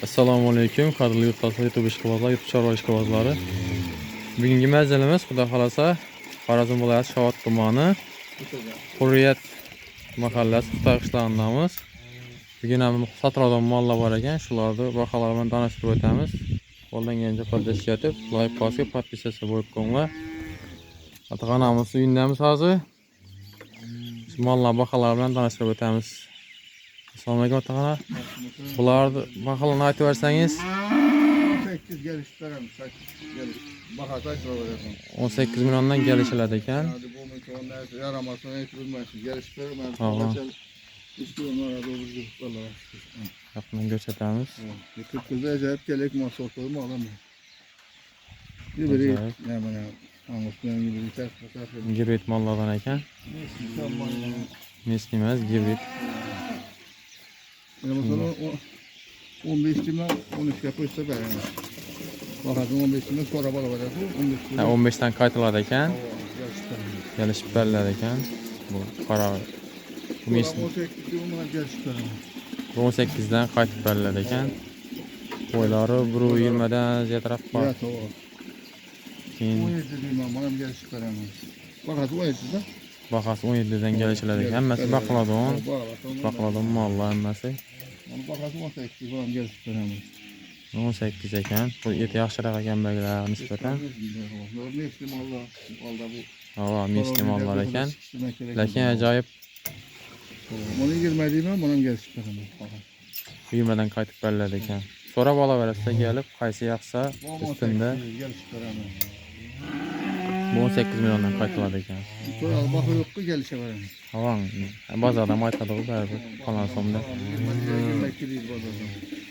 Assalomu alaykum, qadrli yurtdoshlar, YouTube ishqibozlar, YouTube chorva ishqibozlari. Bugungi manzilimiz, xudo xolasa, Xorazm viloyati Shovot tumani Hurriyat mahallasi Xitoy qishlog'idamiz. Bugun ham sotiladigan mollar bor ekan, shularni baholar bilan tanishtirib o'tamiz. Qo'llangancha qo'lda ishlatib, like bosib, podpisatsiya bo'lib qo'yinglar. Ataqanamiz uyindamiz hozir. Mollar baholar bilan tanishtirib o'tamiz. Assalomu alaykum ataqana. Bularni baholarni aytib bersangiz. 18 geliş verem, 18 milyondan gelişiladi ekan. Hadi bu mikrofonlar yaramasını hiç bilmezsin. Geliş verem, Tamam. İstiyorum orada doğru vallahi. Yakından gösterimiz. Kırk kızı acayip gelek masa ortalama alamıyor. Biri ne bana anlatmayan gibi bir ters bakar. Gibrit mallardan ekan. Neslimez gibrit. Yani mesela 15 timden 13 yapıysa veremez. Bakadın 15 timden sonra bala var. 15'ten kayıtladı ekan. Gelişip belirledi ekan. Bu qara. Bu 18'den kayıt belirledi ekan. Boyları 1.20'den ziyadroq bor. Evet o. Keyin 17 deyman, bana gelişip veremez. Bakadın 17'den. Bahası 17'den gelişiladi ekan. Hammasi baqladon. Baqladon mollar hammasi. Bakadın 18 falan gelişip veremez. 18 ekan. Bu eti yaxshiroq ekan belgilar nisbatan. Meslim Allah bu. Hava misli mollar ekan. Lakin ajoyib Bunu girmediğime bana gelişip veremez. 20'den qaytib belirledi ekan. So'rab olaverasizlar kelib, qaysi yoqsa üstünde. Bu 18 milyondan qaytiladi ekan. Sonra bakı yok ki gelişe veremez. Havan bozordan aytadi u baribir qolgan so'mda.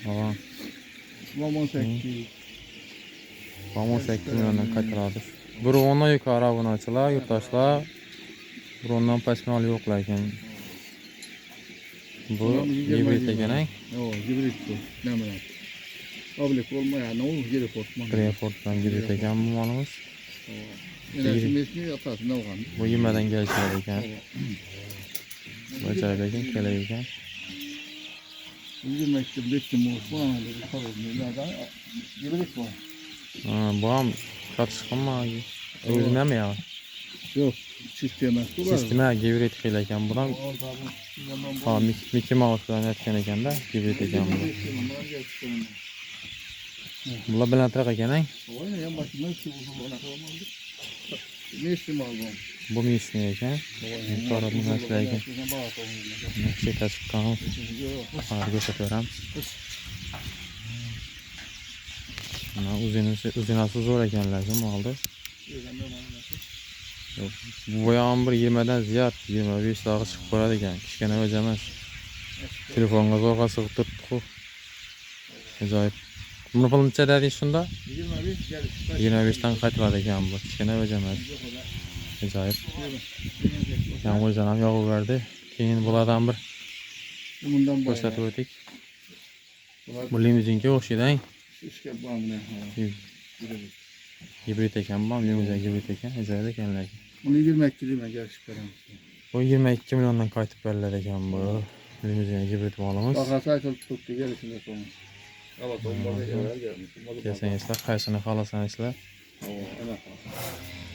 Havan 18. 18 milyondan qaytiladi. Bir ondan yuqori obunachilar, yurtdoshlar. Bir ondan pastmal yo'q lekin. Bu gibrit ekan. Yo, gibrit bu. Ne bileyim. Oblik olmayan o gibrit olmaz. Greyforddan gibrit ekan bu molimiz. Resmi yatar ne olgan? Bu 20'den gelişiladi ekan. Bu ajoyib ekan, kelay ekan. Girmekte bittim Osman dedi falan nereden? Gibrit bu. Bu ham katışqanma. O'zim ham ya. Yok, sisteme su var. Sistema gibrit qil ekan. Budan ha Mickey Mouse bilan aytgan ekanda, gibrit ekan bu. Bular balandroq ekan, a? Oyna yan başında ki uzun ona olmadı. Meslim aldım. Bu misli ekan. Yuqori nasl ekan. Cheta chiqqan. Ha, ko'rsataveramiz. Mana uzinasi zo'r ekanlar, molda. Bu ham bir 20'dan ziyod, 25 tag'i chiqib boradi ekan. Kichkina o'zi emas. Telefonga zo'rg'a sig'ib turibdi-ku. Ajoyib. Buni pulini necha dedingiz shunda? 25'dan qaytiladi ekan bu. Kichkina o'zi emas. Ajoyib. Yomg'irjon ham yog'ib berdi. Keyin bulardan bir ko'rsatib o'tdik. Bu limuzinga o'xshaydi. İşte bu amına. Gibrit ekan bu, limuzin gibrit ekan. Ajoyib ekan lekin. Bunu girmek dilime gelişip veremez. Bu 22 milyondan qaytib beriladi ekan bu. Limuzin gibrit molimiz. Bakası aytılıp tuttu gelişinde sonra. Evet, olmadı gelmiş. Kelsangizlar, qaysini xohlasangiz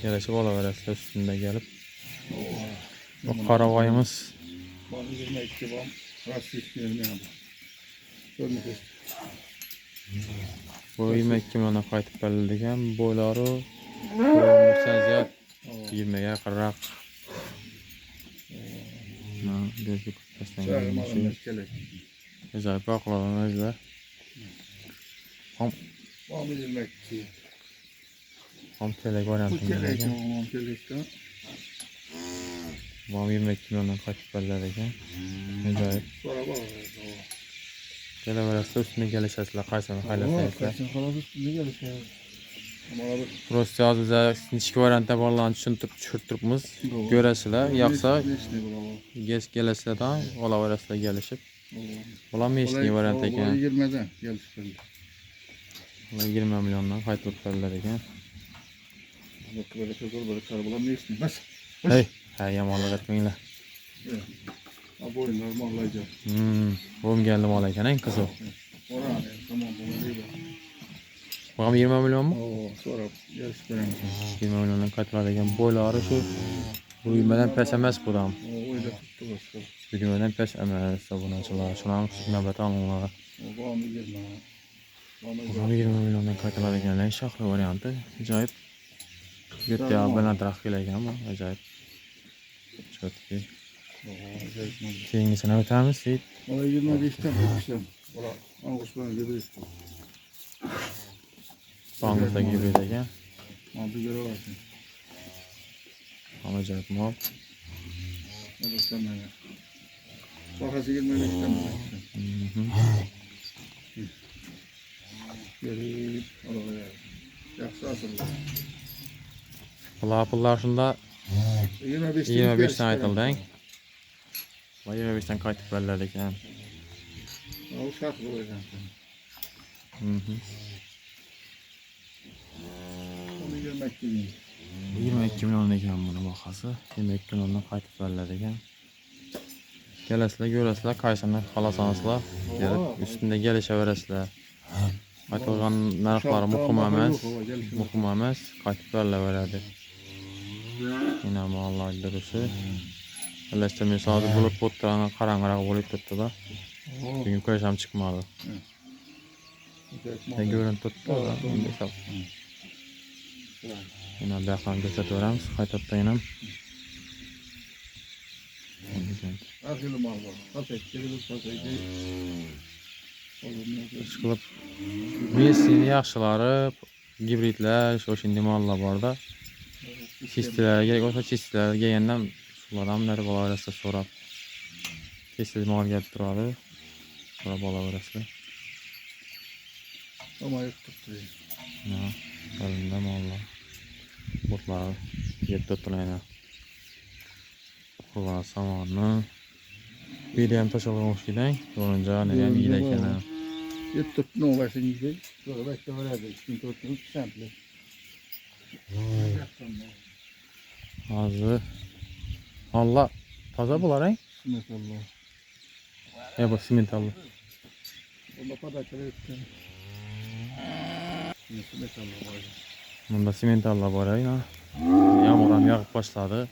kelishib olaverasizlar üstünde gelip. Bu qaravoyimiz Bana girmek gibi rastik yerine aldı. Görmek istedim. bu 22 milyondan qaytib berildi ekan. Boylari 90 ziyod 20 ga qirq. Gözlük Çağırmalım kelek. Ajoyib baqlagan o'zlar. Bana girmek ki. Ham kelek Bu variantini kelek ekan. o kelekte. Bu 22 milyondan qaytib beriladi ekan. Ajoyib. Sonra bak. Kelaverasizlar, üstünde kelishasizlar, qaysini xohlasangizlar. Kaçın kalan üstünde gelişiyor. Ama abi Prosta hozir ichki variantda borlarni tushuntirib turibmiz. Ko'rasizlar, yoqsa kelasizlardan olaverasizlar kelishib. Bular meshli variant ekan. 20'den gelişiyor. Bular 20 milyondan qaytib beriladi ekan. Bak böyle çok zor böyle karabalar ne istiyor? Bas. Hey, yomonlik etmanglar. Abi normal olacak. Bo'lib keldi mol ekan, qiziq. Oraya Tamam bunu değil. Bakalım 20 milyon mu? Oo sonra yarış vereyim. 20 milyondan qaytıladi ekan. Boyları şu büyümeden pes emas buram. O öyle tuttu başka. Büyümeden pes emas sabunachilar. Shuni navbat olinglar. O bağımlı gelme. Bakalım 20 milyondan qaytıladi ekan. Shoxli varianti. Ajoyib. Yurtda balandroq kelgan bu. Ajoyib. Chotki. Keyingisini o'tamiz. Seyit. Ona 25'ten tutmuşum. Ola Ağustos'tan gebiriştim. Bangızda hibrid ekan. Abi göre varsın. Ajoyib mal. Ne desem ben ya. Bakası gelmemekten mi? Gelip oraya. Yaxşı asıldı. Pullar shunda 25'ten aytıldı. 25'ten qaytib beriladi ekan. O şartlı olacak. Onu görmek gibi. 22 milyon ekan buni bahası. 22 milyondan qaytib beriladi ekan. Kelasizlar, ko'rasizlar, qaysini xolasansizlar. Kelib ustunda kelishaverasizlar. Aytilgan narxlari muhim emas. Muhim emas, qaytib berilaveradi. Yine mallar durusu. Birleştirme saati bulup botlarına karanlık bulup tuttu da. Bugün koysam çıkmadı. Ne görüntü tuttu da. Yine bir yaklan gösteririz. Kayıtta yine. Akıllı mal var. Kapet, gerilik kapet. Çıkılıp Mesini yaxşıları gibritler, şu şimdi mallar var da. Çistiler gerek olsa çistiler geyenden sulardan nerede balaverası sorab. Kesiz mal gelip durardı. Sonra balaverası. Ama yok tuttu. Ya, elinde mallar. Botlar yep tuttulayna. Kurban samanı. Bir yan taşalığmış giden. Yorunca neden iyi deyken. Yep tuttu ne olasın gibi. Sonra bekle vererdi. Çünkü tuttu semple. Ağzı. Allah. Taza bular he? Simentallah. Ya bak simentallı. Onda padakları etti. Simentallah var. Bunda simentallı var he. Yağmuran yağıp başladı.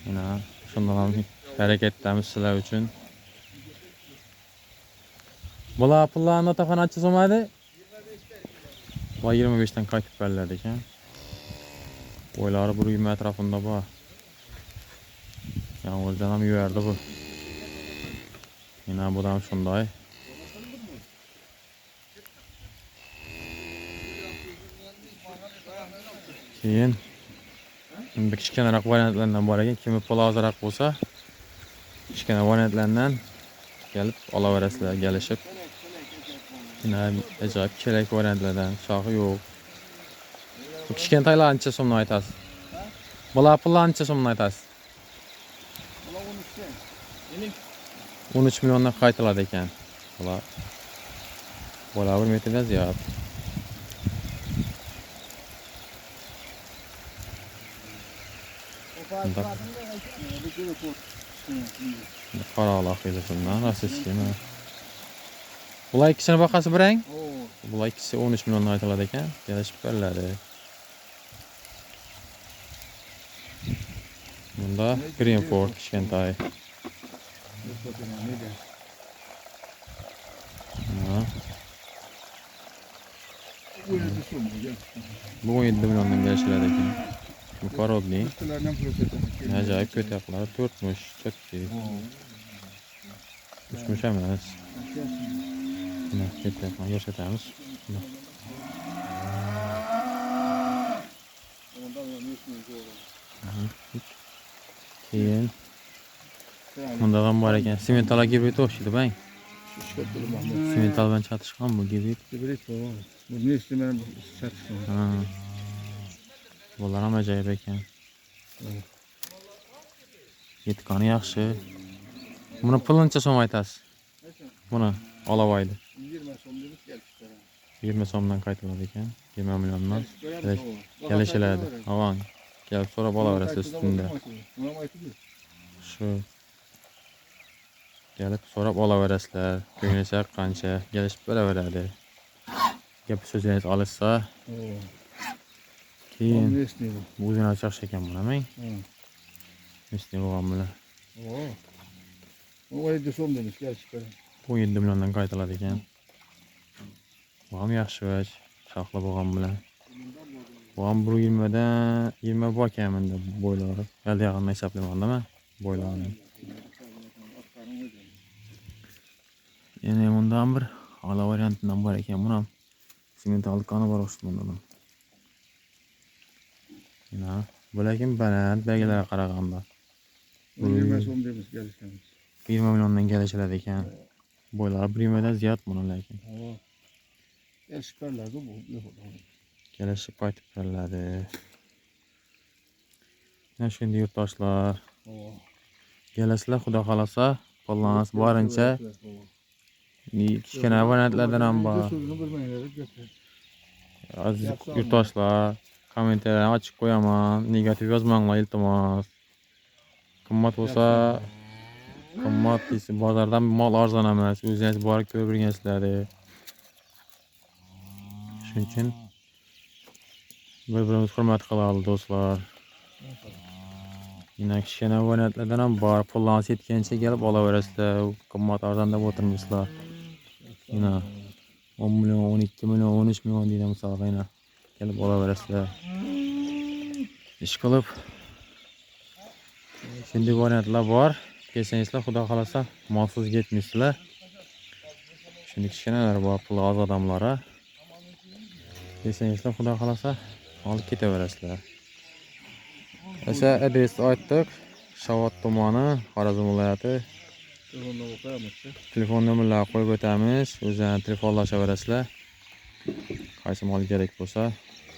Yine şundan hareketlerimiz sizler için. Bula pullarını otakan açız olmadı. 25'ten qaytib beriladi ekan. Boyları bu uyum etrafında bu. Yağmurdan ham yuvardı bu. Yine bu da şunday. Keyin bir kichkinaroq variantlardan bor ekan. Kimi pul ozroq bo'lsa, kichkina variantlardan kelib olaverasizlar, kelishib. Yine ajoyib kerak variantlardan, shoxi yo'q. Bu kichkintoylar ancha so'mni aytasiz. Bular pullar ancha so'mni aytasiz. 13 milyondan qaytiladi ekan. Bular 1 metrdan ziyod. Qaraqlaq edi bundan, rasistimi. Bular ikkisini bahosi bir rang. Bular ikkisi 13 milyondan aytiladi ekan. Kelishib beriladi. Bunda Greenford kichkintoy. Bu 17 milyondan kelishiladi ekan. Bu korodli. Ajoyib ko'taqlar 4'müş, chotki. 3'müş emas. Buni ko'taqlar yashatamiz. Keyin bunda ham bor ekan. Simental gibrid o'xshaydi bang. Simental bilan chatishgan bu gibrid. Gibrid bu. Bu ne istemem satışım. Ha. Bular ham ajoyib ekan. Yetqani yaxshi. Buni puluncha so'm aytasiz. Buni olavoydi. 20 so'm dedik geldik. 20 so'mdan qaytiladi ekan. 20 milliondan kelishiladi. Avan. Kelib so'rab olaverasiz ustunda. Shu Gelip so'rab olaverasizlar. Ko'nglingiz qancha, kelishib beraveradi. Gap so'zingiz olishsa, Oo. keyin Ne istiyor? o'zini ochaq ekan bulamang. Ha. Misli bo'lgan bilan Oo. O ayda som demiş gel çıkar. 17 milliondan qaytiladi ekan. Bu ham yaxshi vaj, shoxli bo'lgan bilan. Bu ham 120 dan 20 bor kamida bo'ylari. Hali yaqindan hisoblayapman men bo'ylarini. Yana bundan bir ala variantidan bor ekan, buni ham simental koni bor o'xshagan. Mana bo'lakim baland belgilarga qaraganda 20 som demiş gel çıkar. 20 milliondan kelishiladi ekan. Bo'ylari 120 dan ziyod buni lekin. Oo. Gel çıkarlar bu. Kelishib qaytib beriladi. Mana shunday yurtdoshlar. Oo. Kelasizlar, xudo xolasa, qo'llanasiz borincha kichkina variantlardan ham bor. Sözünü bilmeyenlere götür. Aziz yurtdoshlar, kommentariyani ochib qo'yaman. Negativ yozmanglar iltimos. Qimmat bo'lsa, qimmat deysiz, bozordan mol arzon emas. O'zingiz borib ko'rib o'rgansizlar. Shuning uchun bir-birimizni hurmat qilaylik do'stlar. Yine kichkina variantlardan ham bor. Pullarni yetgancha kelib olaverasizlar. Qimmat arzon deb o'tirmaysizlar. Yine 10 milyon, 12 milyon, 13 milyon deydi misalga yine kelib olaverasizlar. Ish qilib shunday variantlar bor. Kelsangizlar, xudo xolasa, molsiz ketmaysizlar. Shunday kichkinalar bor, pul oz odamlar. Kelsangizlar, xudo xolasa, olib ketaverasizlar. Esa adresni aytdik. Shovot tumani, Xorazm viloyati. Telefonla bakayamazsa. Telefon nomerlarini qo'yib o'tamiz. O'zlaridan telefonlashaverasizlar. Qaysi mol kerak bo'lsa,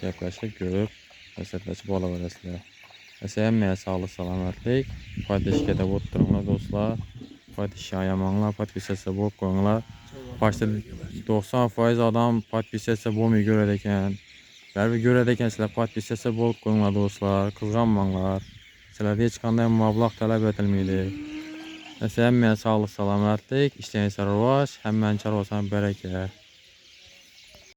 gaplashib ko'rib, maslahatlashib olaverasizlar. Esa hammaga sog'lik, salomatlik. Foydasiga deb o'tiringlar do'stlar. Foydasiga ayamanglar, podpisatsiya bo'lib qo'yinglar. Başta 90% odam podpisatsiya bo'lmay ko'radi ekan. Baribir ko'radi ekan, sizlar podpisatsiya bo'lib qo'yinglar do'stlar. Qizg'anmanglar. Sizlarga hech qanday mablag' talab etilmaydi. Hammaga sog'lik, salomatlik, ishlaringiz rivoj, hammaning chorvasiga baraka.